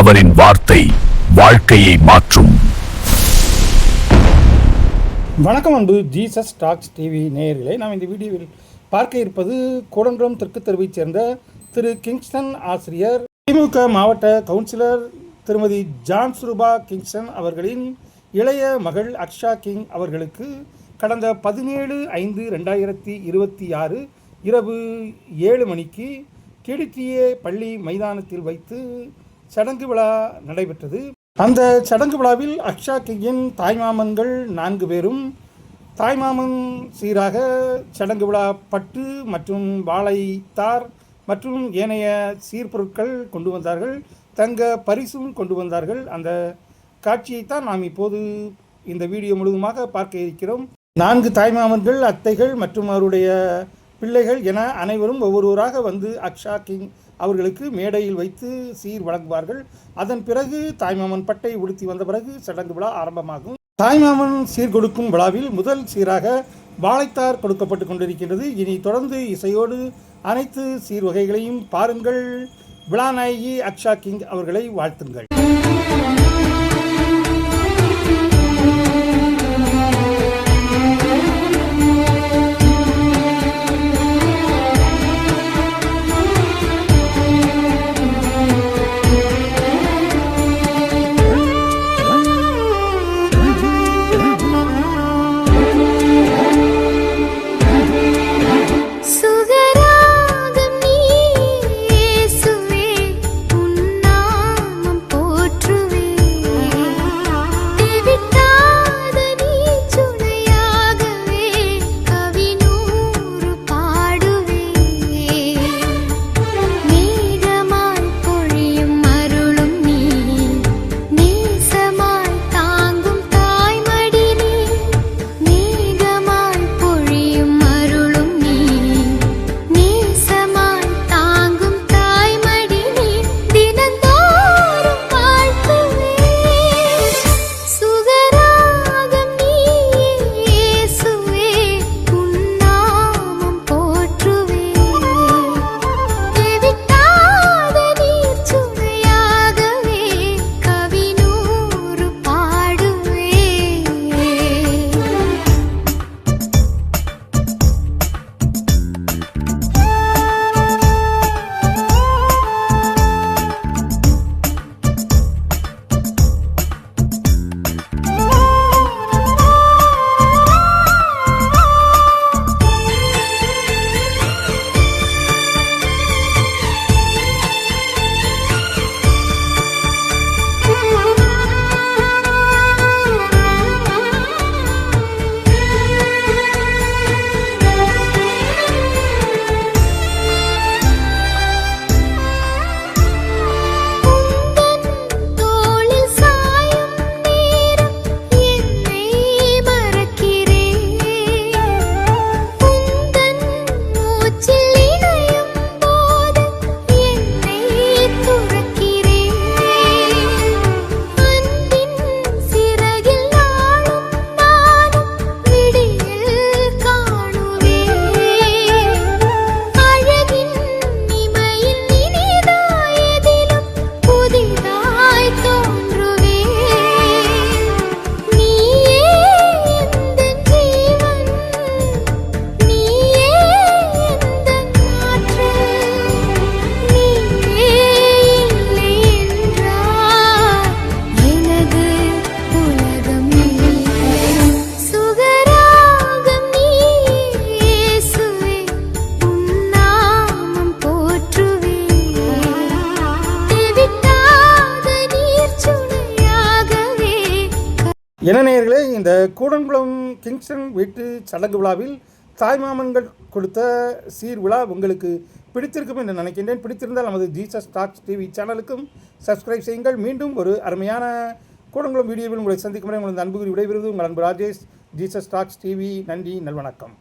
அவரின் வார்த்தை வாழ்க்கையை மாற்றும். வணக்கம் அன்பு ஜீசஸ் டாக்ஸ் டிவி நேயர்களே, நாம் இந்த வீடியோவில் பார்க்க இருப்பது கூடங்குளம் தெற்கு தெருவைச் சேர்ந்த திரு கிங்ஸ்டன் ஆசிரியர், திமுக மாவட்ட கவுன்சிலர் திருமதி ஜான்ஸ்ரூபா கிங்ஸ்டன் அவர்களின் இளைய மகள் அக்ஷா கிங் அவர்களுக்கு கடந்த 17/5/2026 இரவு 7 மணிக்கு KDTA பள்ளி மைதானத்தில் வைத்து சடங்கு விழா நடைபெற்றது. அந்த சடங்கு விழாவில் அக்ஷா கிங்கின் தாய்மாமன்கள் 4 பேரும் தாய்மாமன் சீராக சடங்கு விழா பட்டு மற்றும் வாழைத்தார் மற்றும் ஏனைய சீர்பொருட்கள் கொண்டு வந்தார்கள். தங்க பரிசும் கொண்டு வந்தார்கள். அந்த காட்சியைத்தான் நாம் இப்போது இந்த வீடியோ முழுவதுமாக பார்க்க இருக்கிறோம். 4 தாய்மாமன்கள், அத்தைகள் மற்றும் அவருடைய பிள்ளைகள் என அனைவரும் ஒவ்வொருவராக வந்து அக்ஷா கிங் அவர்களுக்கு மேடையில் வைத்து சீர் வழங்குவார்கள். அதன் பிறகு தாய்மாமன் பட்டை உடுத்தி வந்த பிறகு சடங்கு விழா ஆரம்பமாகும். தாய்மாமன் சீர் கொடுக்கும் விழாவில் முதல் சீராக வாழைத்தார் கொடுக்கப்பட்டு கொண்டிருக்கின்றது. இனி தொடர்ந்து இசையோடு அனைத்து சீர் வகைகளையும் பாருங்கள். விழாநாயகி அக்ஷா கிங் அவர்களை வாழ்த்துங்கள். நேயர்களே, இந்த கூடங்குளம் கிங்ஸ்டன் வீட்டு சடங்கு விழாவில் தாய்மாமன்கள் கொடுத்த சீர் விழா உங்களுக்கு பிடித்திருக்கும் என்று நினைக்கின்றேன். பிடித்திருந்தால் நமது ஜீசஸ் டாக்ஸ் டிவி சேனலுக்கும் சப்ஸ்கிரைப் செய்யுங்கள். மீண்டும் ஒரு அருமையான கூடங்குளம் வீடியோவில் உங்களை சந்திக்கும் வரை உங்களது அன்புக்கு விடைபெறுவது உங்கள் அன்பு ராஜேஷ், ஜீசஸ் டாக்ஸ் டிவி. நன்றி, நல்வணக்கம்.